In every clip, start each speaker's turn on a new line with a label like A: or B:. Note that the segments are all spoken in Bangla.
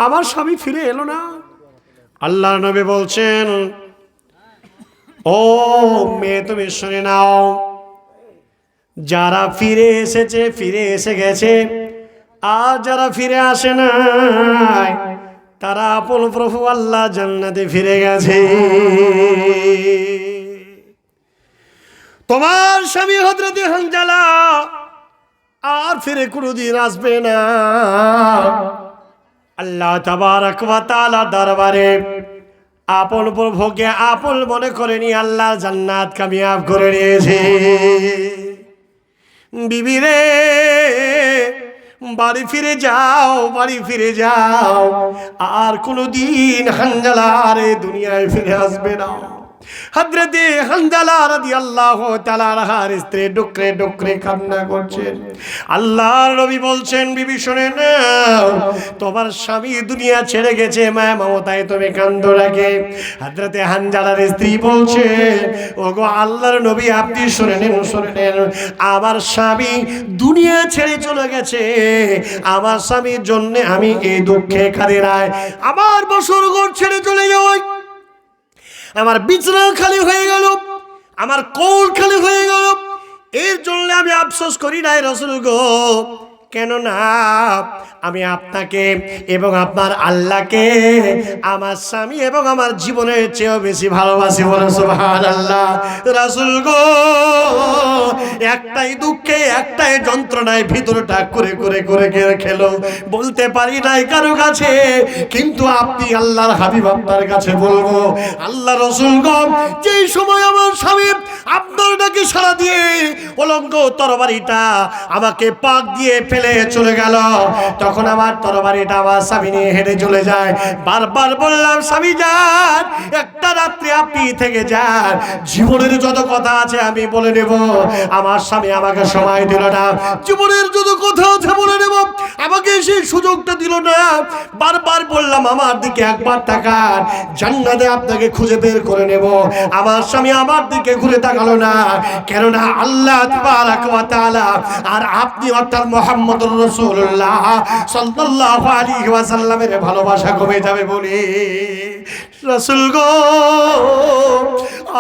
A: আমার স্বামী ফিরে এলো না। আল্লাহর নবী বলছেন, ও মেয়ে তুমি শুনে নাও, যারা ফিরে এসেছে ফিরে এসে গেছে, আর যারা ফিরে আসে নাই তারা আপন প্রভু আল্লাহ জান্নাতে ফিরে গেছে। তোমার স্বামী হযরতে হানজালা আর ফিরে কোনোদিন আসবে না। আল্লাহ তাবারক ওয়া তাআলা দরবারে আপন প্রভুকে আপন মনে করে নিয়ে আল্লাহ জান্নাত কামিয়াব করে নিয়েছে। বিবি রে, বাড়ি ফিরে যাও, বাড়ি ফিরে যাও, আর কোনোদিন হানজালা আর এই দুনিয়ায় ফিরে আসবে না। হযরতে হানজালা রাদিয়াল্লাহু তাআলা আনহার স্ত্রী ডুকরে ডুকরে কান্না করছেন। আল্লাহর নবী বলছেন, বিবি শুনে নাও, তোমার স্বামী দুনিয়া ছেড়ে গেছে, মায়া মমতায় তুমি কান্দো রাখে। হযরতে হানজালার স্ত্রী বলছেন, ওগো আল্লাহর নবী, আপনি শুনে নেন, শুনে নেন, আমার স্বামী দুনিয়া ছেড়ে চলে গেছে, আমার স্বামীর জন্য আমি এই দুঃখে কাঁদি নাই। আমার বছর ঘর ছেড়ে চলে যাওয়ায় আমার বিছানা খালি হয়ে গেল, আমার কোল খালি হয়ে গেল, এর জন্য আমি আফসোস করি নাই রাসূল গো। কেননা আমি আপনাকে এবং আপনার আল্লাহকে আমার স্বামী এবং আমার জীবনের চেয়েও বেশি ভালোবাসি। বলে সুবহানাল্লাহ। রাসূল গো, একটাই দুঃখে একটাই যন্ত্রণায় ভিতরটা করে করে করে খেলো, বলতে পারি নাই কারো কাছে, কিন্তু আপনি আল্লাহর হাবিব, আপনার কাছে বলবো। আল্লাহ রাসূল গো, যেই সময় আমার স্বামী আপনার ডাকে সাড়া দিয়ে উলঙ্গ তরবারিটা আমাকে পাক দিয়ে ফেলে চলে গেল, তখন আমার তরবারিটা আমার স্বামী নিয়ে হেঁটে চলে যায়। বারবার বললাম, স্বামী যান, একটা রাত্রি আপনি থেকে যান, জীবনের যত কথা আছে আমি বলে নেব। আমার স্বামী আমাকে সময় দিল না, জীবনের যত কথা আছে বলে নেব, আমাকে সেই সুযোগটা দিল না। বারবার বললাম, আমার দিকে একবার তাকান, জান্নাতে আপনাকে খুঁজে বের করে নেব। আমার স্বামী আমার দিকে ঘুরে তাকালো না, কেননা আল্লাহ তাবারক ওয়া তাআলা আর আপনি অর্থাৎ মুহাম্মদুর রাসূলুল্লাহ সাল্লাল্লাহু আলাইহি ওয়াসাল্লামের ভালোবাসা কমে যাবে বলে। রাসূল গো,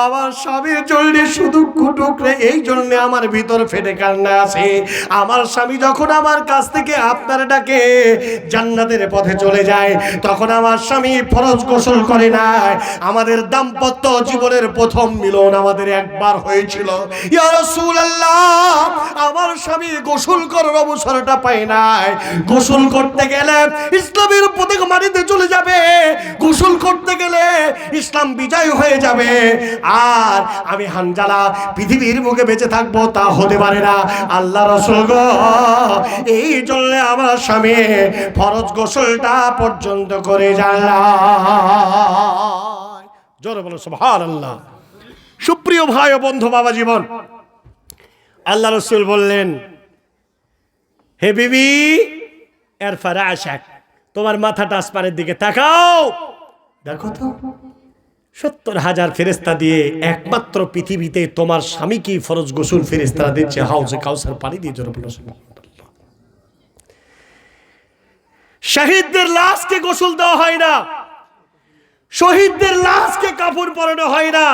A: আমার স্বামীর জন্য শুধু কুটুকরে, এই জন্য আমার ভিতর ফেটে কান্না আছে। আমার স্বামী যখন আমার কাছ থেকে আপনার ডাকে জান্নাতের পথে চলে যায়, তখন আমার স্বামী ফরজ গোসল করে নাই। আমাদের দাম্পত্য জীবনের প্রথম মিলন আমাদের একবার হয়েছিল। ইয়া রাসূলুল্লাহ, আমার স্বামী গোসল করার অবসরটা পায় নাই। গোসল করতে গেলে ইসলামের প্রত্যেক মাটিতে চলে যাবে, গোসল করতে গেলে ইসলাম বিজয় হয়ে যাবে, আর আমি হানজালা পৃথিবীর মুখে বেঁচে থাকবো, তা হতে পারে না। আল্লাহ রাসূল গো, এই জন্য আমার স্বামী ফরজ গোসলটা পর্যন্ত করে যায়। জোরে বলো সুবহানাল্লাহ। সুপ্রিয় ভাই ও বন্ধু, বাবা জীবন, আল্লাহ রাসূল বললেন, হে বিবি, এর ফারাশাক, তোমার মাথাটা আসমানের দিকে তাকাও, দেখো তো ৭০,০০০ ফেরেশতা দিয়ে একমাত্র পৃথিবীতে তোমার স্বামীকে ফরজ গোসল ফেরেশতারা দিচ্ছে হাউজে কাউসার পানি দিয়ে। জোরে বলো সুবহানাল্লাহ। শহীদদের লাশকে গোসল দেওয়া হয় না, শহীদদের লাশকে কাপড় পরানো হয় না,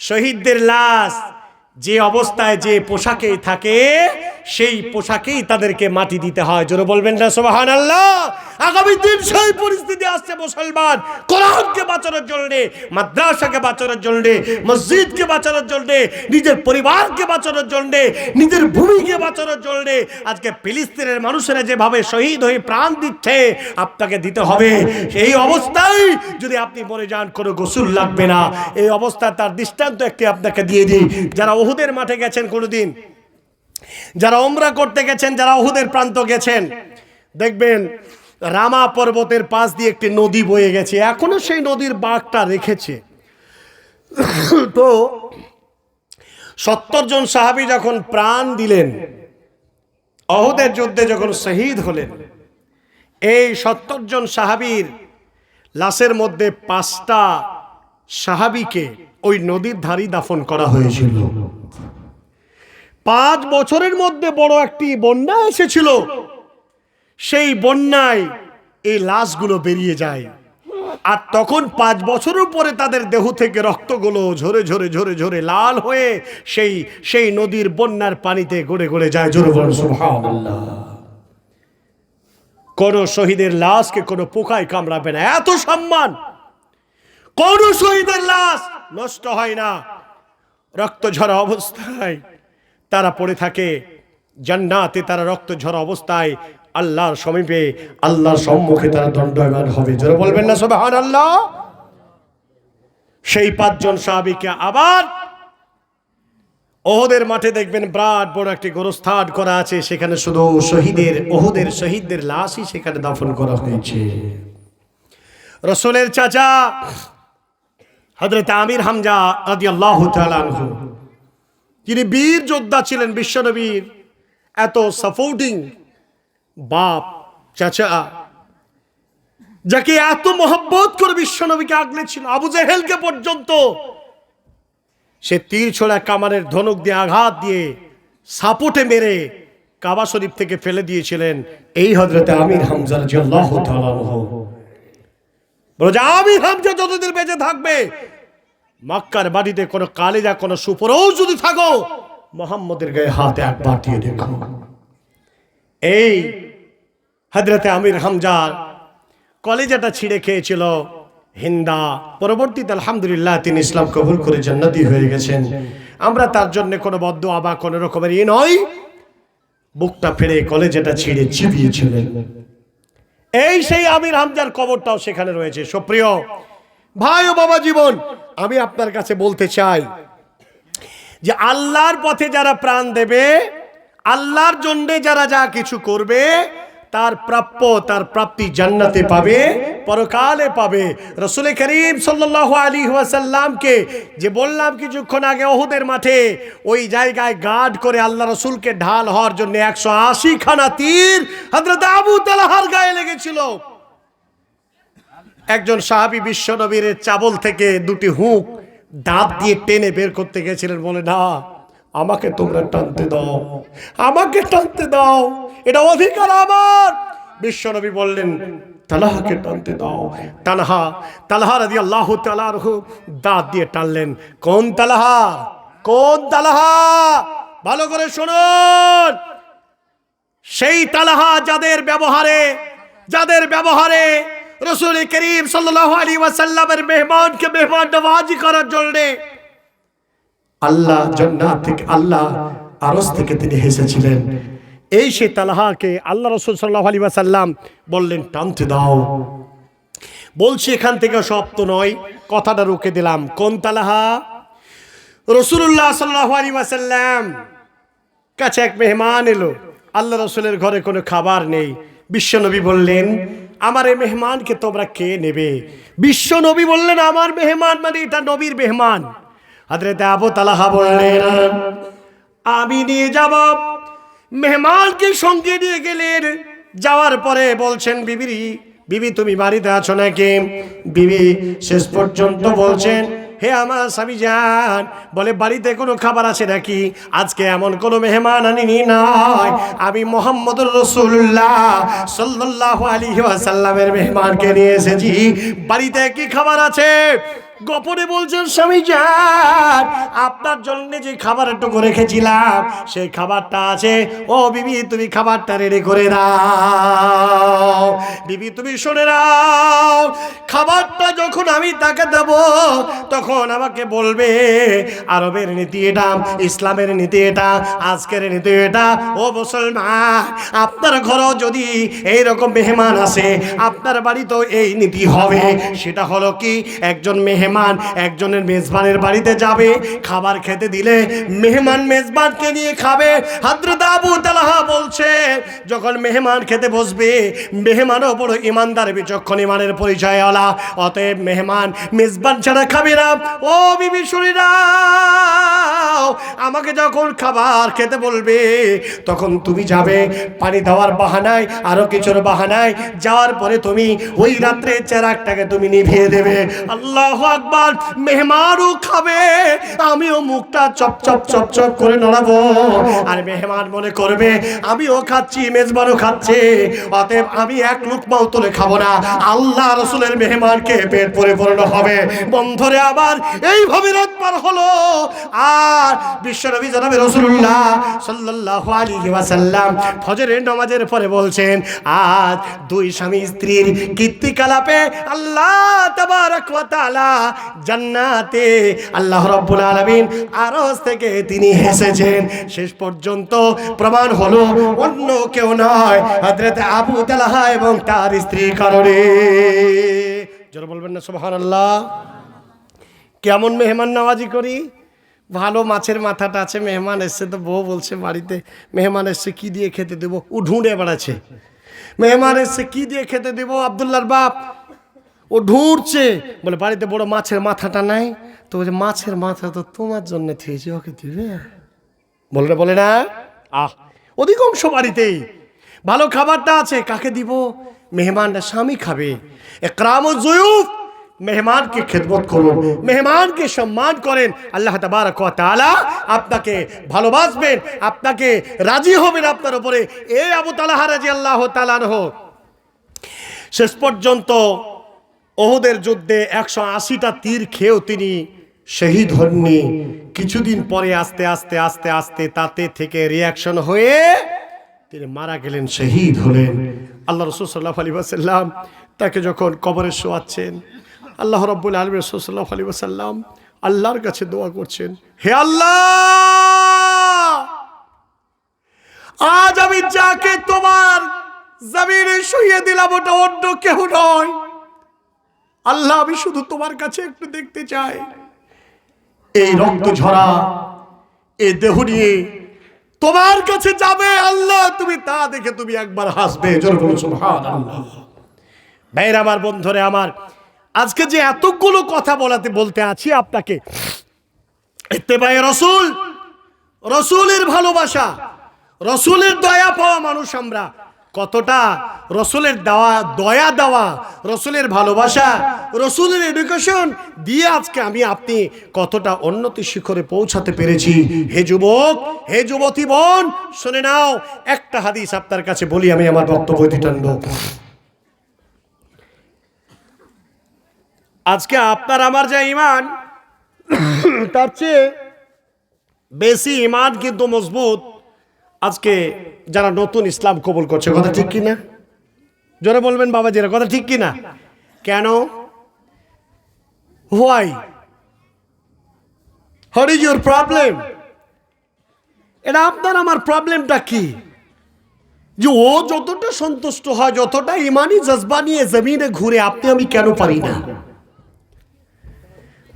A: শহীদদের লাশ যে অবস্থায় যে পোশাকেই থাকে সেই পোশাকেই তাদেরকে মাটি দিতে হয়। জোরে বলবেন না সুবহানাল্লাহ। আগামী দিন সেই পরিস্থিতি আসছে, মুসলমান কোরআনকে বাঁচানোর জন্য, মাদ্রাসাকে বাঁচানোর জন্য, মসজিদকে বাঁচানোর জন্য, নিজের পরিবারকে বাঁচানোর জন্য, নিজের ভূমিকে বাঁচানোর জন্য আজকে ফিলিস্তিনের মানুষেরা যেভাবে শহীদ হয়ে প্রাণ দিচ্ছে, আপনাকে দিতে হবে। এই অবস্থায় যদি আপনি মরে যান, কোনো গোসল লাগবে না। এই অবস্থা তার দৃষ্টান্ত একটি আপনাকে দিয়ে দিই। যারা উহুদের মাঠে গেছেন কোনোদিন, যারা উমরা করতে গেছেন, যারা উহুদের প্রান্ত গেছেন, দেখবেন রামা পর্বতের পাশ দিয়ে একটি নদী বয়ে গেছে, এখনো সেই নদীর বাঁকটা রেখেছে। তো ৭০ জন সাহাবী যখন প্রাণ দিলেন, উহুদের যুদ্ধে যখন শহীদ হলেন, এই ৭০ জন সাহাবীর লাশের মধ্যে ৫টা সাহাবীকে ওই নদীর ধারেই দাফন করা হয়েছিল। ৫ বছরের মধ্যে বড় একটি বন্যা এসেছিল, সেই বন্যায় এই লাশগুলো বেরিয়ে যায়। আর তখন 5 বছরের পরে তাদের দেহ থেকে রক্তগুলো ঝরে ঝরে ঝরে ঝরে লাল হয়ে সেই নদীর বন্যার পানিতে গড়ে গড়ে যায়। জোরে বলুন সুবহানাল্লাহ। কোন শহীদের লাশকে কোনো পোকায় কামড়াবে না, এত সম্মান। কোন শহীদের লাশ নষ্ট হয় না, রক্ত ঝরা অবস্থায় তারা পড়ে থাকে জান্নাতে। তারা রক্ত ঝরা অবস্থায় আল্লাহর সমীপে, আল্লাহর সম্মুখে তারা দণ্ডায়মান হবে। জোরে বলবেন না সুবহানাল্লাহ। সেই 5 জন সাহাবীকে আবার ওহদের মাঠে দেখবেন বিরাট বড় একটি গোরস্থান করা আছে, সেখানে শুধু ওহদের শহীদদের লাশই সেখানে দাফন করা হয়েছে। রাসূলের চাচা হযরত আমির হামজা রাদিয়াল্লাহু তাআলা আনহু, যিনি বীর যোদ্ধা ছিলেন, বিশ্বনবীর এত সাপোর্টিং বাপ চাচা, যাকে এত মহব্বত করে বিশ্বনবীকে আগলে ছিল, আবু জেহেলকে পর্যন্ত সে তীর ছোড়া কামানের ধনুক দিয়ে আঘাত দিয়ে সাপোর্টে মেরে কাবা শরীফ থেকে ফেলে দিয়েছিলেন এই হযরত আমির হামজা রাদিয়াল্লাহু তাআলা আনহু। বলে যে আমির হামজা যতদিন বেঁচে থাকবে, মক্কার বাড়িতে কোনো কালেজা কোনো সুপরও যদি থাকো, মুহাম্মদের গায়ে হাতে একবার দিয়ে দেখো। এই হযরত আমির হামজার কলেজাটা ছিঁড়ে খেয়েছিল হিন্দা। পরবর্তীতে আলহামদুলিল্লাহ তিনি ইসলাম কবুল করে জান্নাতি হয়ে গেছেন। আমরা তার জন্য কোনো বদদুয়া বা কোনো রকমের নয়, বুকটা ফেড়ে কলেজাটা ছিঁড়ে চিবিয়েছিলেন। এই সেই আমির হামজার কবরটাও সেখানে রয়েছে। সুপ্রিয় ভাই ও বাবা জীবন, আমি আপনার কাছে বলতে চাই যে আল্লাহর পথে যারা প্রাণ দেবে, আল্লাহর জন্য যারা যা কিছু করবে, তার প্রাপ্য, তার প্রাপ্তি জান্নাতে পাবে, পরকালে পাবে। রাসূল করিম সাল্লাল্লাহু আলাইহি ওয়াসাল্লামকে যে বললাম কিছুক্ষণ আগে, ওহুদের মাঠে ওই জায়গায় গার্ড করে আল্লাহ রাসূলকে ঢাল হওয়ার জন্য 180 খানা তীর হযরত আবু তালহার গায়ে লেগেছিল। একজন সাহাবী বিশ্বনবীর চাবল থেকে 2টি হুক দাঁত দিয়ে টেনে বের করতে গেছিলেন। বলে না, আমাকে তোমরা টানতে দাও, আমাকে টানতে দাও, এটা অধিকার আমার। বিশ্বনবী বললেন তালহাকে টানতে দাও। তালহা রাদিয়াল্লাহু তাআলা আনহু দাঁত দিয়ে টানলেন। কোন তালহা? কোন তালহা? ভালো করে শুনুন। সেই তালহা যাদের ব্যবহারে রাসূল করিম সাল্লাল্লাহু আলাইহি ওয়াসাল্লামের মেহমানকে মেহমান নওয়াজি করার জন্য আল্লাহ জান্নাত থেকে, আল্লাহ আরশ থেকে তিনি হেসেছিলেন। এই সে তালহাকে আল্লাহ রাসূল সাল্লাল্লাহু আলাইহি ওয়াসাল্লাম বললেন টানতে দাও। বলছি এখান থেকে সব তো নয়, কথাটা রুকে দিলাম। কোন তালহা? রাসূলুল্লাহ সাল্লাল্লাহু আলাইহি ওয়াসাল্লাম কাছে এক মেহমান এলো। আল্লাহ রাসূলের ঘরে কোনো খাবার নেই। বিশ্বনবী বললেন আমার এই মেহমানকে তোমরা কে নেবে? বিশ্বনবী বললেন আমার মেহমান মানে এটা নবীর মেহমান। হযরত আবু তালহা বললেন আমি নিয়ে যাব। মেহমানকে সঙ্গে নিয়ে গেলেন। যাওয়ার পরে বলছেন বিবি তুমি বাড়িতে আছো নাকি? বিবি শেষ পর্যন্ত বলছেন হে আমার স্বামী জান, বলে বাড়িতে কোনো খাবার আছে নাকি? আজকে এমন কোনো মেহমান আনিনি নয়, আমি মুহাম্মদুর রাসূলুল্লাহ সাল্লাল্লাহু আলাইহি ওয়াসাল্লামের মেহমানকে নিয়ে এসেছি। বাড়িতে কি খাবার আছে? গোপনে বলছেন স্বামী জান, আপনার জন্য যে খাবারটুকু রেখেছিলাম সেই খাবারটা আছে। ও বিবি তুমি খাবারটা রেডি করে দাও। বিবি তুমি শুনে নাও, খাবারটা যখন আমি তাকে দেব তখন আমাকে বলবে আরবের নীতি এটা, ইসলামের নীতি এটা, আজকের নীতি এটা। ও মুসলমান, আপনার ঘরেও যদি এইরকম মেহমান আসে, আপনার বাড়িতেও এই নীতি হবে। সেটা হলো কি, একজন মেহমান একজনের মেজবানের বাড়িতে যাবে, খাবার খেতে দিলে মেহমান মেজবানকে নিয়ে খাবে। হযরত আবু তালহা বলছে যখন মেহমান খেতে বসবে, মেহমানও বড় ইমানদার, বিচক্ষণ ইমানের পরিচয়ওয়ালা, অতএব মেহমান মেজবান ছাড়া খাবে না। ও বিবি শুনে নাও, আমাকে যখন খাবার খেতে বলবে তখন তুমি যাবে পানি দেওয়ার বাহানায়, আরো কিছুর বাহানায়। যাওয়ার পরে তুমি ওই রাত্রে চেরাগটাকে তুমি নিভিয়ে দেবে। আল্লাহু আকবার, মেহমানও খাবে, আমিও মুখটা চপ চপ চপ চপ করে নড়াবো, আর মেহমান মনে করবে আমিও খাচ্ছি, মেজবানও খাচ্ছে, অতএব আমি এক লুকমাও তুলে খাবো না। আল্লাহ রাসূলের মেহমানকে পেট ভরে পড়ানো হবে। বন্ধরে আবার এইভাবে রাত পার হলো। আর বিশ্বনবী জনাবে রাসূলুল্লাহ সাল্লাল্লাহু আলাইহি ওয়াসাল্লাম ফজরের নামাজের পরে বলছেন, আজ দুই স্বামী স্ত্রীর কীর্তিকলাপে আল্লাহ তাবারক ওয়া তাআলা জান্নাতে আল্লাহ রাব্বুল আলামিন আরশ থেকে তিনি হেসেছেন। শেষ পর্যন্ত প্রমাণ হলো অন্য কেউ নয়, হযরত আবু তালহা এবং তার স্ত্রীর কারণে। যারা বলবেন না সুবহানাল্লাহ। কেমন মেহমান নওয়াজি করি? ভালো মাছের মাথাটা আছে, মেহমান এসছে তো বউ বলছে বাড়িতে, মেহমান এসছে কি দিয়ে খেতে দেবো, ও ঢুঁড়ে বেড়াচ্ছে। মেহমান এসছে কি দিয়ে খেতে দেবো, আব্দুল্লাহর বাপ ও ঢুঁড়ছে, বলে বাড়িতে বড় মাছের মাথাটা নাই তো, বলছে মাছের মাথা তো তোমার জন্য থেয়েছে, ওকে দিবে? বলে না অধিকাংশ বাড়িতেই ভালো খাবারটা আছে, কাকে দিব? মেহমানটা স্বামী খাবে। ইকরামুজ যুয়ুফ, মেহমানকে খেদমত করুন, মেহমানকে সম্মান করেন, আল্লাহ তাবারক ওয়া তাআলা আপনাকে ভালোবাসবেন, আপনাকে রাজি হবেন আপনার উপরে। এই আবু তালহা রাদিয়াল্লাহু তাআলা আনহু শেষ পর্যন্ত ওহুদের যুদ্ধে 180টা তীর খেয়েও তিনি শহীদ হননি। কিছুদিন পরে আস্তে আস্তে আস্তে আস্তে তাতে থেকে রিয়াকশন হয়ে তিনি মারা গেলেন, শহীদ হলেন। আল্লাহ রাসূল সাল্লাল্লাহু আলাইহি ওয়াসাল্লাম তাকে যখন কবরে শোয়াচ্ছেন, আল্লাহ রাব্বুল আলামিন রাসূল সাল্লাল্লাহু আলাইহি ওয়াসাল্লাম আল্লাহর কাছে দোয়া করছেন, হে আল্লাহ, আজ আমি যাকে তোমার জমিনে শুইয়ে দিলাম ওটা অন্য কেউ নয়। আল্লাহ, আমি শুধু তোমার কাছে একটু দেখতে চাই, এই রক্ত ঝরা এই দেহ নিয়ে তোমার কাছে যাবে। আল্লাহ, তুমি তা দেখে তুমি একবার হাসবে। সুবহানাল্লাহ। ভাইরা আমার, বন্ধুরে আমার, আজকে যে এতগুলো কথা বলতে আছি আপনাকে, ইত্তেবায়ে রাসূল, রাসূলের ভালোবাসা, রাসূলের দয়া পাওয়া মানুষ আমরা, কতটা রাসূলের দয়া দেওয়া, রাসূলের ভালোবাসা, রাসূলের এডুকেশন দিয়ে আজকে আমি আপনি কতটা উন্নতি শিখরে পৌঁছাতে পেরেছি। হে যুবক, হে যুবতী বোন, শুনে নাও, একটা হাদিস আপনার কাছে বলি, আমি আমার বক্তব্য টানব। আজকে আপনার আমার যে ঈমান, তার চেয়ে বেশি ঈমান কিন্তু মজবুত আজকে যারা নতুন ইসলাম কবুল করছে। কথা ঠিক কিনা? জোরে বলবেন বাবাজিরা, কথা ঠিক কিনা? কেন? Why? What is your problem? এটা আপনার আমার প্রবলেমটা কি? যে ও যতটা সন্তুষ্ট হয়, যতটা ইমানি জজবা নিয়ে জমিনে ঘুরে, আপনি আমি কেন পারি না?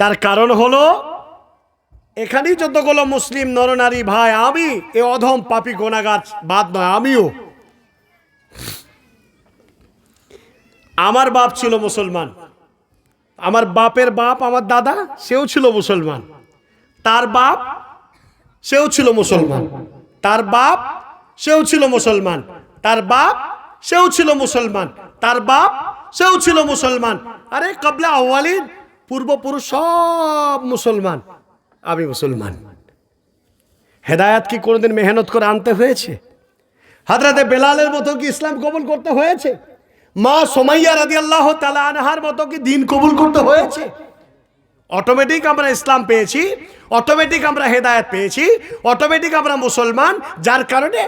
A: তার কারণ হলো, এখানেই যতগুলো মুসলিম নরনারী ভাই, আমি এ অধম পাপী গোনাগার বাদ নয়, আমিও। আমার বাপ ছিল মুসলমান, আমার বাপের বাপ, আমার দাদা, সেও ছিল মুসলমান, তার বাপ সেও ছিল মুসলমান, তার বাপ সেও ছিল মুসলমান, তার বাপ সেও ছিল মুসলমান, তার বাপ সেও ছিল মুসলমান। আরে কবলা আউয়ালিন, পূর্বপুরুষ সব মুসলমান, আমি মুসলমান। হেদায়াত কি কোনোদিন মেহনত করে আনতে হয়েছে? হযরতে বেলালের মতো কি ইসলাম কবুল করতে হয়েছে? মা সুমাইয়া রাদিয়াল্লাহু তাআলা আনহার মতো কি দিন কবুল করতে হয়েছে? অটোমেটিক আমরা ইসলাম পেয়েছি, অটোমেটিক আমরা হেদায়েত পেয়েছি, অটোমেটিক আমরা মুসলমান। যার কারণে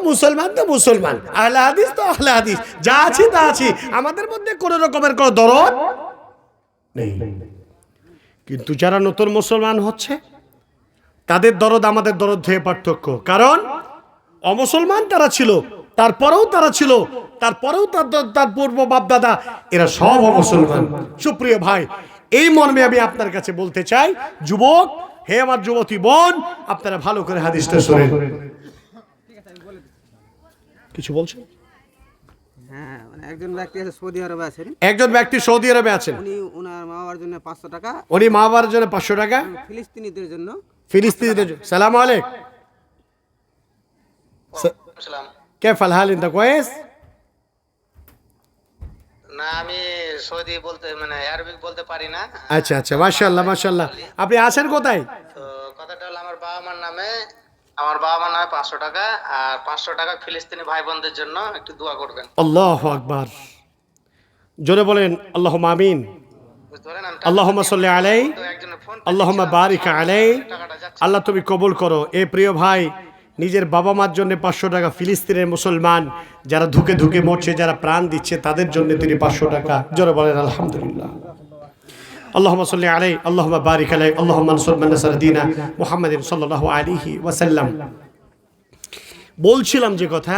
A: মুসলমান তো মুসলমান, আহলে হাদিস তো আহলে হাদিস, যা আছি তা আছি, আমাদের মধ্যে কোনো রকমের কোনো দরদ নেই। কিন্তু যারা নতুন মুসলমান হচ্ছে, তাদের দরদ আমাদের দরদ থেকে পার্থক্য। কারণ অমুসলমান তারা ছিল, তারপরেও তারা ছিল, তারপরেও তার পূর্ব বাপদাদা এরা সব অমুসলমান। সুপ্রিয় ভাই, এই মর্মে আমি আপনার কাছে বলতে চাই, যুবক, হে আমার যুবতী বোন, আপনারা ভালো করে হাদিসটা শুনেন। কিছু বলছেন?
B: হ্যাঁ, মানে একজন ব্যক্তি আছে সৌদি আরবে আছেন,
A: একজন ব্যক্তি সৌদি আরবে আছেন,
B: উনি ওনার মা বাবার জন্য 500 টাকা,
A: উনি মা বাবার জন্য 500 টাকা,
B: ফিলিস্তিনিদের জন্য,
A: ফিলিস্তিনিদের জন্য। সালাম আলাইকুম। كيف الحال انت كويس؟
C: না আমি সৌদি বলতে মানে আরবিক বলতে পারি না।
A: আচ্ছা আচ্ছা, মাশাআল্লাহ মাশাআল্লাহ। আপনি আছেন কোথায়?
C: তো কথাটা হলো আমার বাবা মার নামে 500 টাকা, আর 500 টাকা ফিলিস্তিনি ভাই বোনদের জন্য একটু দোয়া করবেন।
A: আল্লাহু আকবার, জোরে বলেন আল্লাহুম্মা আমিন।
C: বুঝতে পারলেন? আমি
A: আল্লাহুম্মা সাল্লি আলাইহি,
C: তো একজনের ফোন
A: আল্লাহুম্মা বারিক আলাইহি।
C: টাকাটা যাচ্ছে।
A: আল্লাহ তুমি কবুল করো। এ প্রিয় ভাই নিজের বাবা মার জন্য 500 টাকা, ফিলিস্তিনের মুসলমান যারা ধুকে ধুকে মরছে, যারা প্রাণ দিচ্ছে তাদের জন্য তিনি 500 টাকা। জোরে বলেন আলহামদুলিল্লাহ। আল্লাহুম্মা সাল্লি আলাইহি, আল্লাহুম্মা বারিক আলাইহি, আল্লাহুম্মা আনসুর মান নাসারা দীনা মুহাম্মাদিন সাল্লাল্লাহু আলাইহি ওয়াসাল্লাম। বলছিলাম যে কথা,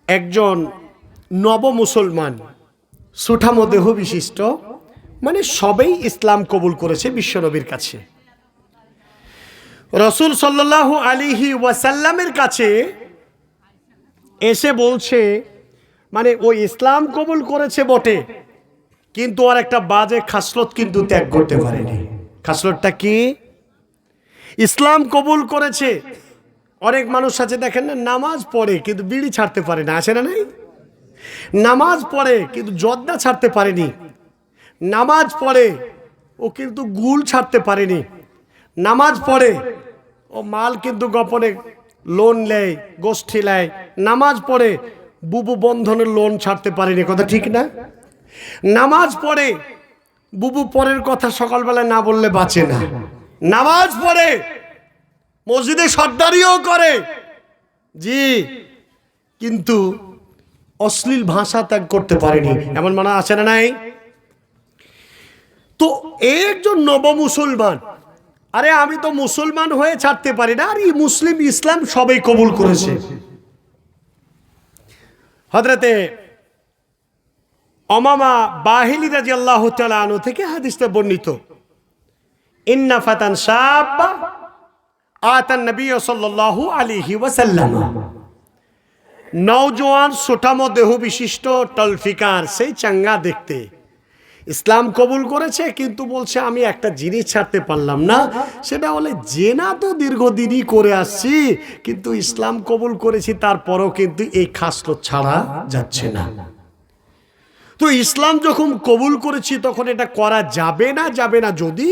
A: একজন নব মুসলমান সুঠাম দেহ বিশিষ্ট, মানে সবেই ইসলাম কবুল করেছে বিশ্বনবীর কাছে। রাসূল সাল্লাল্লাহু আলাইহি ওয়াসাল্লামের কাছে এসে বলছে, মানে ও ইসলাম কবুল করেছে বটে, কিন্তু আর একটা বাজে খাসলত কিন্তু ত্যাগ করতে পারেনি। খাসলতটা কি? ইসলাম কবুল করেছে, অনেক মানুষ আছে দেখেন না, নামাজ পড়ে কিন্তু বিড়ি ছাড়তে পারে না, আছে না নাই? নামাজ পড়ে কিন্তু জর্দা ছাড়তে পারেনি। নামাজ পড়ে ও কিন্তু গুল ছাড়তে পারেনি। নামাজ পড়ে ও মাল কিন্তু গোপনে লোন নেয়, গোষ্ঠী নেয়। নামাজ পড়ে বুবু বন্ধনের লোন ছাড়তে পারেনি, কথা ঠিক না? নামাজ পড়ে বুবু পরের কথা সকালবেলা না বললে বাঁচে না। নামাজ পড়ে মসজিদে সর্দারিও করে, জি, কিন্তু অশ্লীল ভাষা ত্যাগ করতে পারেনি। এমন মানে আছে না নাই? তো একজন নব মুসলমান, আরে আমি তো মুসলমান হয়ে ছাড়তে পারি না, আর এই মুসলিম ইসলাম সবাই কবুল করেছে। হযরতে উমামা বাহিলি রাদিয়াল্লাহু তাআলা আনহু থেকে হাদিসটা বর্ণিত, ইন্না ফাতান শাব্বা আতান নবী সাল্লাল্লাহু আলাইহি ওয়াসাল্লাম। নওজোয়ান সুঠাম দেহ বিশিষ্ট টলফিকার, সেই চাঙ্গা দেখতে, ইসলাম কবুল করেছে, কিন্তু বলছে আমি একটা জিনিস ছাড়তে পারলাম না, সেটা হলে জেনা তো দীর্ঘদিনই করে আসছি, কিন্তু ইসলাম কবুল করেছি তারপরও কিন্তু এই খাসলত ছাড়া যাচ্ছে না। তো ইসলাম যখন কবুল করেছি তখন এটা করা যাবে না, যাবে না, যদি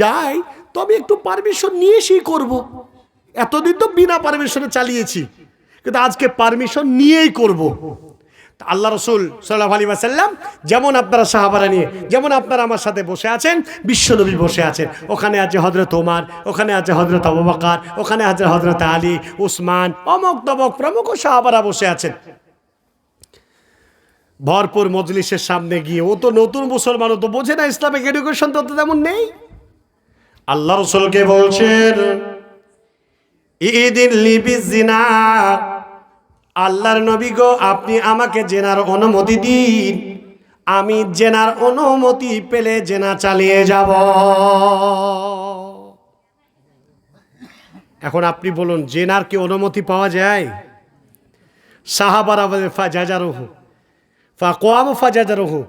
A: যাই তবে একটু পারমিশন নিয়ে এসেই করবো। এতদিন তো বিনা পারমিশনে চালিয়েছি, কিন্তু আজকে পারমিশন নিয়েই করব। আল্লাহ রসুল সাল্লাল্লাহু আলাইহি ওয়াসাল্লাম যেমন আপনারা সাহাবারা নিয়ে, যেমন আপনারা আমার সাথে বসে আছেন, বিশ্বনবী বসে আছেন, ওখানে আছে হযরত ওমর, ওখানে আছে হযরত আবু বকর, ওখানে আছে হযরত আলী, উসমান, অমক তমক প্রমুখ সাহাবারা বসে আছেন। ভরপুর মজলিসের সামনে গিয়ে, ও তো নতুন মুসলমান, ও তো বোঝে না, ইসলামিক এডুকেশন তো তেমন নেই। আল্লাহ রসুলকে বলছেন, ইদিন লিবিজিনা, আল্লাহর নবী গো আপনি আমাকে জেনার অনুমতি দিন, আমি জেনার অনুমতি পেলে জেনা চালিয়ে যাব। এখন আপনি বলুন, জেনার কি অনুমতি পাওয়া যায়? সাহাবারা বলে ফাজাজারুহু ফাকওয়াম ফাজাজারুহু,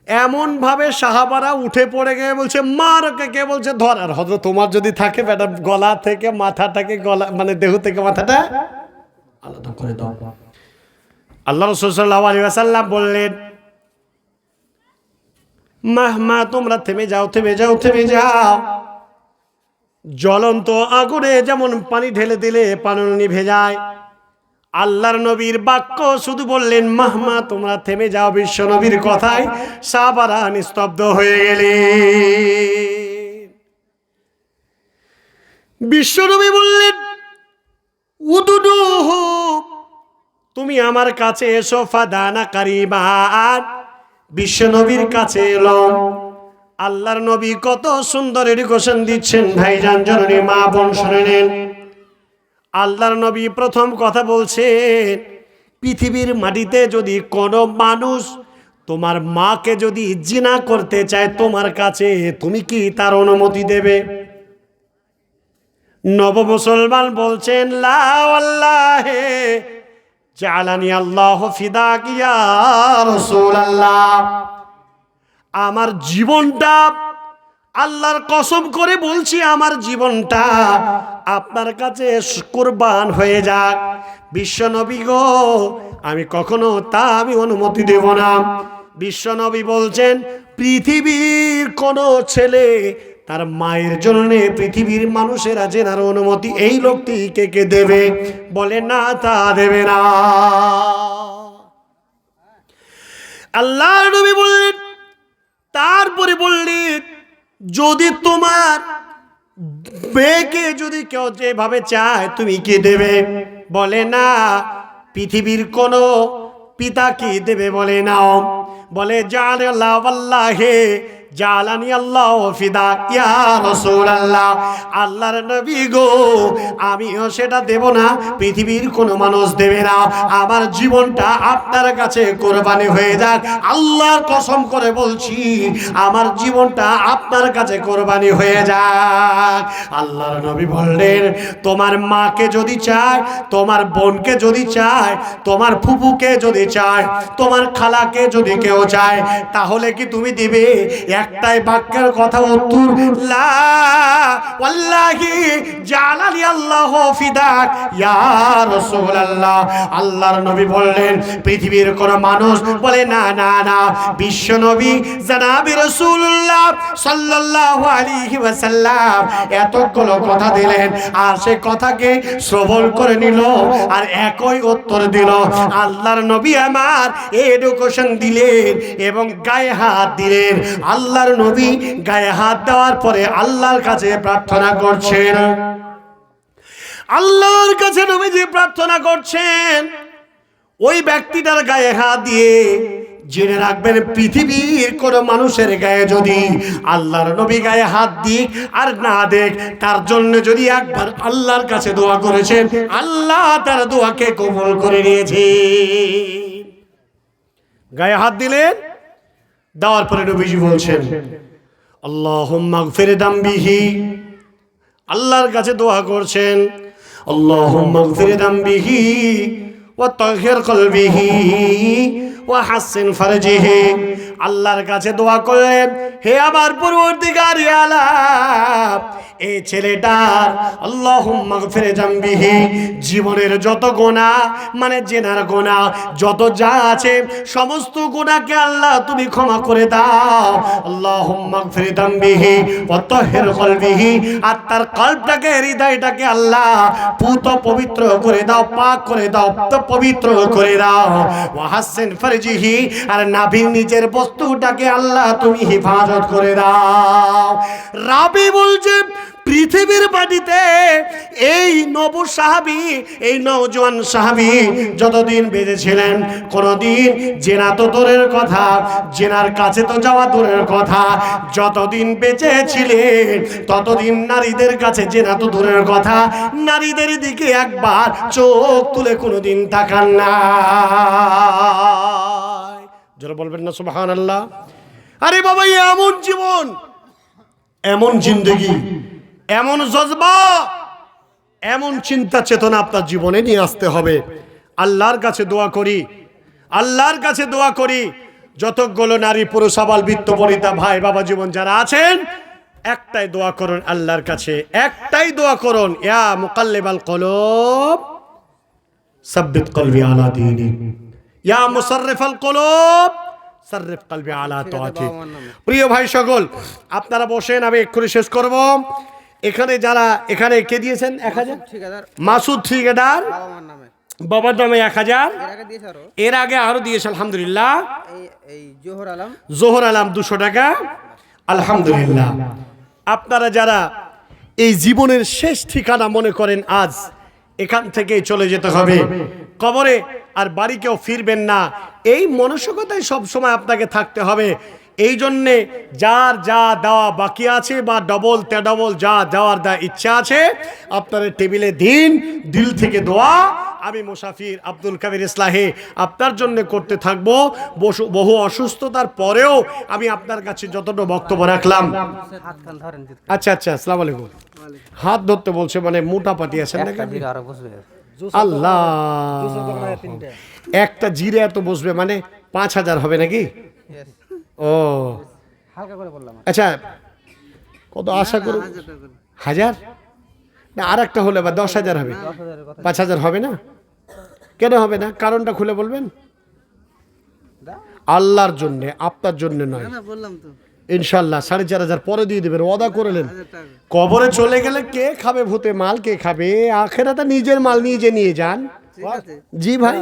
A: এমন ভাবে সাহাবারা উঠে পড়ে গিয়ে বলছে মার, ওকে কে বলছে ধর। আর হযরত তোমার যদি থাকে বেটা, গলা থেকে মাথাটাকে, গলা মানে দেহ থেকে মাথাটা আলাদা করে দাও। আল্লাহ রাসূল সাল্লাল্লাহু আলাইহি ওয়াসাল্লাম বললেন, মা তোমরা থেমে যাও, থেমে যাও, থেমে যাও। জ্বলন্ত আগুনে যেমন পানি ঢেলে দিলে পানি নিভে যায়, আল্লাহর নবীর বাক্য শুধু বললেন মাহমা তোমরা থেমে যাও, বিশ্ব নবীর কথায় সাহাবারা নিস্তব্ধ হয়ে গেলেন। বিশ্বনবী বললেন উদুদুহু, তুমি আমার কাছে এসো, ফাদানা কারিবান, বিশ্বনবীর কাছে এলো। আল্লাহর নবী কত সুন্দর এডুকেশন দিচ্ছেন ভাইজান, জননী মা বোন শুনে নেন। আল্লাহর নবী প্রথম কথা বলছেন, পৃথিবীর মাটিতে যদি কোনো মানুষ তোমার মাকে যদি জিনা করতে চায় তোমার কাছে, তুমি কি তার অনুমতি দেবে? নব মুসলমান বলছেন লা ওয়াল্লাহি জালানি আল্লাহু ফিদাক ইয়া রাসূলুল্লাহ, আমার জীবনটা আল্লাহর কসম করে বলছি আমার জীবনটা আপনার কাছে কুরবান হয়ে যাক। বিশ্ব নবী গো, আমি কখনো তা আমি অনুমতি দেব না। বিশ্ব নবী বলছেন, পৃথিবীর কোন ছেলে তার মায়ের জন্য পৃথিবীর মানুষেরা জেনার অনুমতি এই লোকটিকে কে দেবে? বলে না, তা দেবে না। আল্লাহর নবী বললেন, তারপরে বললেন, যদি তোমার মেয়েকে যদি কেউ যেভাবে চায় তুমি কি দেবে? বলে না। পৃথিবীর কোন পিতা কি দেবে? বলে নাও। বলে জাআলাল্লাহ ওয়াল্লাহি জালানি আল্লাহ ফিদা ইয়া রাসূলুল্লাহ, আল্লাহর নবী গো, আমিও সেটা দেব না, পৃথিবীর কোনো মানুষ দেবে না। আমার জীবনটা আপনার কাছে কোরবানি হয়ে যাক। আল্লাহর কসম করে বলছি, আমার জীবনটা আপনার কাছে কোরবানি হয়ে যাক। আল্লাহর নবী বললেন, তোমার মাকে যদি চায়, তোমার বোনকে যদি চায়, তোমার ফুফুকে যদি চায়, তোমার খালাকে যদি কেউ চায়, তাহলে কি তুমি দিবে? একটাই বাক্যের কথা উত্তর, লা ওয়াল্লাহি জালালি আল্লাহ ফিদাক ইয়া রাসূলুল্লাহ। আল্লাহর নবী বললেন, পৃথিবীর কোন মানুষ বলে না না না। বিশ্ব নবী জনাবে রাসূলুল্লাহ সাল্লাল্লাহু আলাইহি ওয়াসাল্লাম এতগুলো কথা দিলেন, আর সে কথাকে শ্রবণ করে নিল আর একই উত্তর দিল। আল্লাহর নবী আমার এডুকেশন দিলেন এবং গায়ে হাত দিলেন। আল্লাহর নবী গায়ে হাত দেওয়ার পরে আল্লাহর কাছে প্রার্থনা করছেন। আল্লাহর কাছে নবীজি প্রার্থনা করছেন, ওই ব্যক্তিটার গায়ে হাত দিয়ে জেনে রাখবেন, পৃথিবীর কোন মানুষের গায়ে যদি আল্লাহর নবী গায়ে হাত দিক আর না দেখ, তার জন্য যদি একবার আল্লাহর কাছে দোয়া করেছেন, আল্লাহ তার দোয়াকে কবুল করে নিয়েছে। গায়ে হাত দিলেন, দেওয়ার পরে নবীজি বলছেন, আল্লাহুম্মা গফির দামবিহি, আল্লাহর কাছে দোয়া করছেন, আল্লাহুম্মা গফির দামবিহি ওয়া তাহির কলবিহি ওয়া হাসিন ফারজিহি। আল্লাহর কাছে দোয়া করলেন, হে আমার পরবর্তীকার আল্লাহ, এই ছেলেটার আল্লাহুম্মা গফির দামবিহি, জীবনের যত গুনাহ, মানে জেনার গুনাহ যত যা আছে, সমস্ত গুনাহকে আল্লাহ তুমি ক্ষমা করে দাও। আল্লাহুম্মা গফির দামবিহি ওয়া তাহির কলবিহি, আর তার কলবটাকে, হৃদয়টাকে আল্লাহ পুত পবিত্র করে দাও, পাক করে দাও, পবিত্র করে দাও। ওয়া হাসিন ফারজিহি, আর নাভির নিচের বস্তুটাকে আল্লাহ তুমি হেফাজত করে দাও। রাবি বলছে, পৃথিবীর মাটিতে এই নব সাহাবী, এই নওজোয়ান সাহাবী যতদিন বেঁচে ছিলেন, কোনদিন জেনা তো দূরের কথা, জেনার কাছে তো যাওয়া দূরের কথা, যতদিন বেঁচে ছিলেন ততদিন নারীদের কাছে জেনা তো দূরের কথা, নারীদের দিকে একবার চোখ তুলে কোনদিন তাকান না। যারা বলবেন না সুবহানাল্লাহ। আরে বাবা, এমন জীবন, এমন জিন্দেগি, এমন জজবা, এমন চিন্তা চেতনা আপনার জীবনে নিয়ে আসতে হবে। আল্লাহর কাছে দোয়া করি, আল্লাহর কাছে দোয়া করি, যতগুলো নারী পুরুষ আবাল বৃদ্ধ বনিতা ভাই বাবা জীবন যারা আছেন, একটাই দোয়া করুন আল্লাহর কাছে, একটাই দোয়া করুন, ইয়া মুকাল্লিবাল কুলুব সাব্বিত কলবি আলা দীনিক, ইয়া মুসাররিফাল কুলুব সাররিফ কলবি আলা তাআতিক। প্রিয় ভাই সকল, আপনারা বসেন, আমি এক্ষুনি শেষ করব। এখানে যারা, এখানে কে দিয়েছেন 1000? মাসুদ ঠিকাদার, বাবার নামে 1000, এর আগে আরো দিয়েছে আলহামদুলিল্লাহ।
B: এই জোহর
A: আলম 200 টাকা আলহামদুলিল্লাহ। আপনারা যারা এই জীবনের শেষ ঠিকানা মনে করেন আজ এখান থেকে চলে যেতে হবে কবরে, আর বাড়ি কেউ ফিরবেন না, এই মানসিকতায় সবসময় আপনাকে থাকতে হবে। এই জন্যে যার যা দেওয়া বাকি আছে বা ডবল তেডবল যা দেওয়ার ইচ্ছা আছে, আপনার টেবিলে দিন, দিল থেকে দোয়া আমি মুসাফির আব্দুল কাবির ইসলাহি আপনার জন্য করতে থাকবো। বহু অসুস্থতার পরেও আমি আপনার কাছে যতটা বক্তব্য রাখলাম। আচ্ছা আচ্ছা, আসসালামু আলাইকুম। হাত ধরতে বলছে, মানে মোটা পাটি আছেন নাকি? আল্লাহ, একটা জিরে এত বসবে, মানে 5000 হবে নাকি? ও
B: হালকা করে বললাম।
A: আচ্ছা, কত আশা করুন?
B: 1000 টাকা করে।
A: 1000 না, আর একটা হলে বা 10,000 হবে,
B: 10,000 কথা
A: 5,000 হবে না? কেন হবে না? কারণটা খুলে বলবেন।
B: দাও।
A: আল্লাহর জন্য, আপনার জন্য নয়।
B: না বললাম তো
A: ইনশাল্লাহ 4,500 পরে দিয়ে দেবেন, ওয়াদা করলেন।
B: 1000 টাকা
A: কবরে চলে গেলে কে খাবে ভূতে মাল? কে খাবে? আখেরাতে নিজের মাল নিজে নিয়ে যান।
B: ঠিক আছে
A: জি ভাই,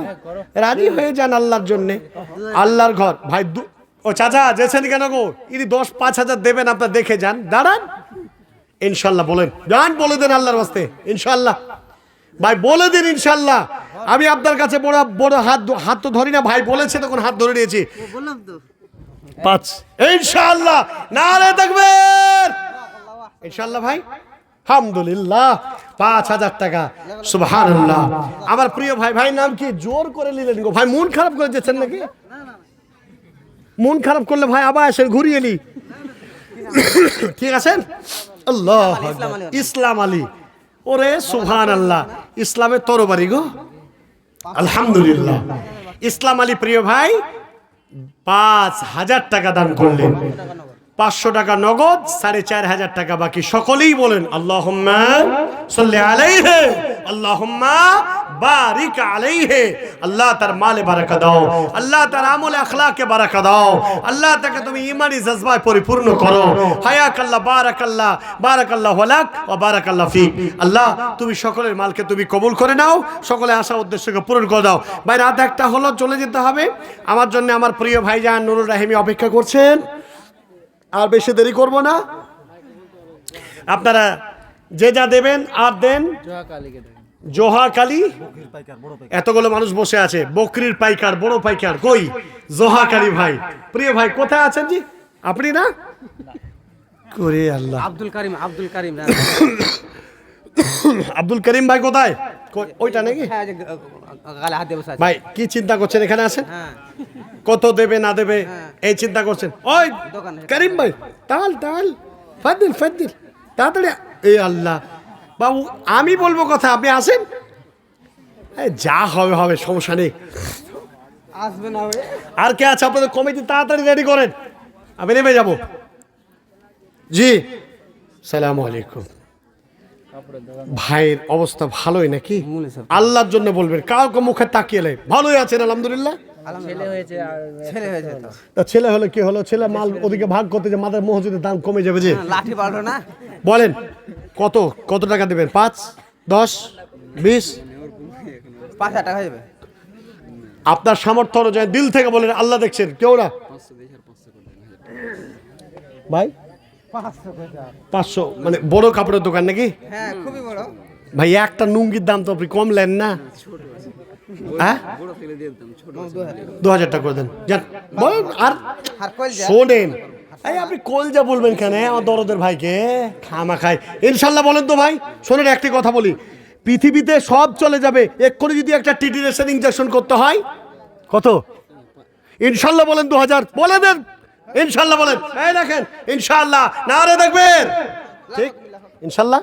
A: রাজি হয়ে যান আল্লাহর জন্য। আল্লাহর ঘর ভাই। ও চাচা যেছেন কেন গো? ইনি 5,000 দেবেন, আপনার দেখে যান, দাঁড়ান। ইনশাল্লাহ বলেন, যান বলে দেন আল্লাহর বাস্তে ইনশাল্লাহ। ভাই বলে দিন ইনশাল্লাহ। আমি আপনার কাছে বড় বড় হাত তো ধরি না, ভাই বলেছে তখন হাত ধরে নিয়েছি।
B: বললাম তো
A: 5 ইনশাআল্লাহ, নারে তাকবীর ইনশাআল্লাহ। ভাই আলহামদুলিল্লাহ, 5,000 টাকা, সুবহানাল্লাহ। আমার প্রিয় ভাই, ভাই নাম কি? জোর করে নিলেন গো ভাই, মন খারাপ করে যাচ্ছেন নাকি? মন খারাপ করলে ভাই আবার আসেন, ঘুরিয়ে নি। ঠিক আছেন? আল্লাহ ইসলাম আলী। ওরে সুবহানাল্লাহ, ইসলামের তরবারি গো, আলহামদুলিল্লাহ। ইসলাম আলী প্রিয় ভাই 5,000 টাকা দান করলেন। 500 টাকা নগদ, 4,500 টাকা বাকি। সকলেই বলেন আল্লাহুম্মা সাল্লি আলাইহি, আল্লাহুম্মা বারিক আলাইহি। আল্লাহ তার মালে বারাকা দাও, আল্লাহ তার আমলে আখলাকে বারাকা দাও, আল্লাহ তাকে তুমি ঈমানি জজবায় পরিপূর্ণ করো। হায়াকাল্লাহ, বারাকাল্লাহ, বারাকাল্লাহু লাক ওয়া বারাকাল্লাহু ফিক। আল্লাহ তুমি সকলের মালকে তুমি কবুল করে নাও, সকলে আশা উদ্দেশ্যকে পূরণ করে দাও। ভাই রাত 1টা হলো, চলে যেতে হবে। আমার জন্য আমার প্রিয় ভাইজান নুরুল রাহিমি অপেক্ষা করছেন। আর বেশি দেরি করব না, আপনারা যে যা দেবেন আর দেন। জোহা কালী, এতগুলো মানুষ বসে আছে, বকরির পাইকার, বড় পাইকার কই? জোহা কালী ভাই, প্রিয় ভাই কোথায় আছেন জি? আপনি না করে আল্লাহ।
B: আব্দুল কারিম
A: আব্দুল করিম ভাই কোথায়? ওইটা নাকি?
B: হ্যাঁ যে গালে হাত দিয়ে বসে আছে।
A: ভাই কি চিন্তা করছেন? এখানে আছেন,
B: হ্যাঁ
A: কত দেবে না দেবে এই চিন্তা করছেন। ওই
B: দোকানে।
A: করিম ভাই, তাল তাল, ফাদিল ফাদিল, তাড়াতাড়ি। এই আল্লাহ বাবু, আমি বলবো কথা, আপনি আসেন। এই যা হবে হবে, সমস্যা নেই।
B: আসবে না হবে।
A: আর কে আছে আপনাদের কমিটি? তাড়াতাড়ি রেডি করেন, আমি নেমে যাব। জি সালাম আলাইকুম। ভাইয়ের অবস্থা ভালোই নাকি? আল্লাহর জন্য বলবেন, কাউকে মুখে তাকিয়ে নেই। ভালোই আছেন আলহামদুলিল্লাহ।
B: ছেলে হয়েছে তো।
A: তা ছেলে হলে কি হলো? ছেলে মাল ওদিকে ভাগ করতে যে মাদার মসজিদের দাম কমে যাবে যে।
B: লাঠি বাড়লো না।
A: বলেন কত কত টাকা দেবেন? 5, 10, 20?
B: 5,000 টাকা হয়ে যাবে।
A: আপনার সামর্থ্য অনুযায়ী দিল থেকে বলেন, আল্লাহ দেখছেন। কেউ না ভাই 500 মানে বড় কাপড়ের দোকান নাকি?
B: হ্যাঁ খুবই বড়।
A: ভাই একটা লুঙ্গির দাম তো আপনি কম নেন না? হ্যাঁ 2,000 টাকা করে দেন, যান বলেন। আর
B: আর কইল যা।
A: শোনেন, এই আপনি কলজা বলবেন কেন আমার দরদের ভাইকে? খামা খাই ইনশাল্লাহ বলেন তো ভাই। শোনেন একটি কথা বলি, পৃথিবীতে সব চলে যাবে, এক্ষুনি যদি একটা টিটিনেশন ইনজেকশন করতে হয় কত? ইনশাল্লাহ বলেন 2,000 বলে দেন। ইনশাল্লাহ বলেন, এই দেখেন ইনশাল্লাহ, না রে দেখবেন ঠিক ইনশাল্লাহ।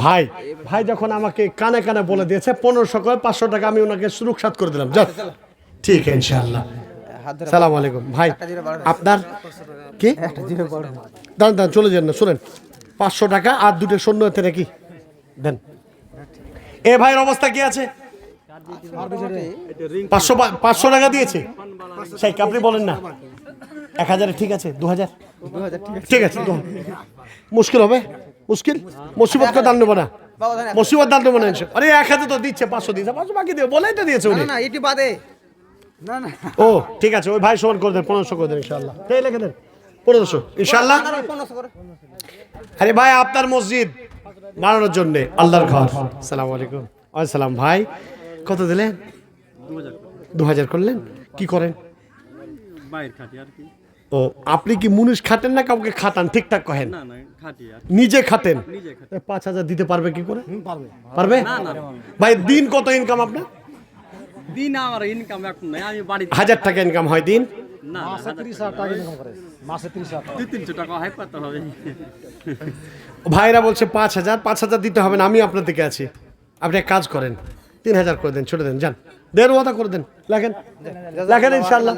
A: ভাই ভাই যখন আমাকে কানে কানে বলে দিয়েছে 1500 করে 500 টাকা আমি ওনাকে রুখসাত করে দিলাম। যান ঠিক ইনশাল্লাহ। সালাম আলাইকুম ভাই। আপনার কি? দাঁড়ান দাঁড়ান, চলে যান না, শুনেন 500 টাকা আর 2টো শূন্য এতে নাকি দেন। এ ভাইয়ের অবস্থা কি আছে? 500 টাকা দিয়েছে সেই আপনি বলেন না 1000 ঠিক আছে, 2000 ঠিক আছে। মুশকিল হবে, মুশকিল মুসিবতকে দান নেবো না, মুসিবত দান নেবো না। আরে 1000 তো দিচ্ছে, 500 দিয়েছে, 500 বাকি দিও বলেই তো দিয়েছে উনি।
B: না এটি বাদে না না।
A: ও ঠিক আছে, ওই ভাই সমান করে দেন, 1500 করে দেন ইনশাআল্লাহ। তাই লিখে দেন 1500 ইনশাআল্লাহ।
B: 1500 করে।
A: আরে ভাই আপনার মসজিদ বানানোর জন্য আল্লাহর ঘর। আসসালামু আলাইকুম। আসসালাম ভাই, কত দিলেন? 2000 করলেন। কি করেন?
D: বাইরে খাটি আর কি।
A: ও আপনি কি মুনিশ খাটেন না কাউকে খাটান? ঠিকঠাক কহেন।
D: না না খাটি আর
A: নিজে খাটেন।
D: নিজে খাটি।
A: 5,000 দিতে পারবে কি করে? পারবে ভাই? দিন কত ইনকাম আপনার?
D: দিন আমার ইনকাম এখন নাই, আমি বাড়ি
A: 1000 টাকা ইনকাম হয় দিন?
D: না মাসে 30,000 টাকা ইনকাম করে। মাসে 30,000 200-300 টাকা হয় কত হবে?
A: ভাইরা বলছে 5,000 দিতে হবে না, আমি আপনার দিকে আছি। আপনি এক কাজ করেন, 3000 করে দেন, ছোট দেন, যান দেড় ওয়াদা করে দেন, লেখেন লেখেন ইনশাল্লাহ।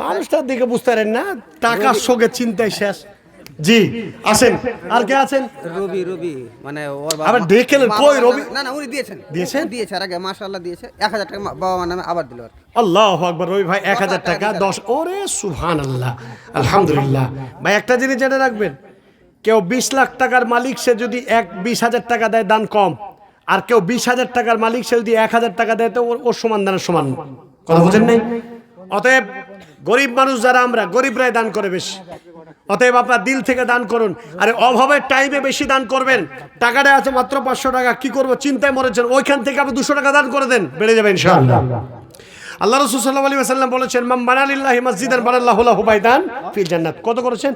A: মানুষটার দিকে বুঝতে পারেন না, টাকার সঙ্গে চিন্তায় শেষ। জি আসেন, আর কে আছেন?
B: রবি রবি মানে ওর
A: আবার ডেকে এলেন, কই রবি?
B: না না উনি দিয়েছেন
A: দিয়েছেন?
B: দিয়েছে আর আগে মাশাআল্লাহ দিয়েছে 1000 টাকা বাবা মার নামে আবার দিল আর কি।
A: আল্লাহু আকবার। রবি ভাই 1000 টাকা 10, ওরে সুবহানাল্লাহ, আলহামদুলিল্লাহ। ভাই একটা জিনিস জেনে রাখবেন, কেউ 20 লাখ টাকার মালিক, সে যদি 20,000 টাকা দেয় দান কম, আর কেউ 20,000 টাকার মালিক, সে যদি 1000 টাকা দেয় তো ওর সমান দানের সমান। কথা বুঝেন নাই? অতএব গরিব মানুষ যারা, আমরা গরিবরাই দান করে বেশি। অতএব আপনার দিল থেকে দান করুন। আরে অভাবের টাইমে বেশি দান করবেন। টাকাটা আছে মাত্র 500 টাকা, কি করবো চিন্তায় মরেছেন, ওইখান থেকে আপনি 200 টাকা দান করে দেন, বেড়ে যাবে ইনশাআল্লাহ। আল্লাহ রাসূল সাল্লাল্লাহু আলাইহি ওয়াসাল্লাম বলেছেন, মান বানা লিল্লাহি মাসজিদান বানাল্লাহু লাহু বাইতান ফিল জান্নাত। কত করেছেন?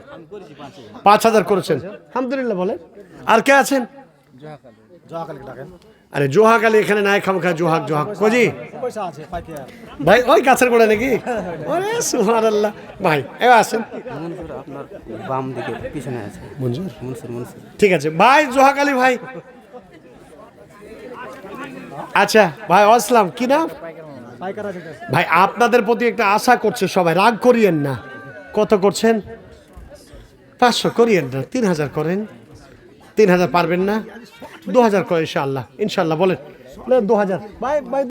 A: 5000 করেছেন, আলহামদুলিল্লাহ। বলেন আর কে আছেন? আরে জোহাকালী এখানে নাই, খামখা জোহাক জোহাক কোজি ভাই, ওই গাছের গোড়া নাকি? ওরে সুবহানাল্লাহ। ভাই এবার আসেন,
B: মনসুর আপনার বাম দিকে পিছনে আছে।
A: মঞ্জুর,
B: মনসুর মনসুর
A: ঠিক আছে ভাই, জোহাকালী ভাই। আচ্ছা ভাই, আসলাম, কি নাম? ভাই আপনাদের প্রতি একটা আশা করছে সবাই, রাগ করিয়েন না। কত করছেন? 500 করিয়েন না, 3000 করেন। 3000 পারবেন না? 2000 করেন ইনশাআল্লাহ, ইনশাআল্লাহ। বলেন 2000 ভাই ভাই।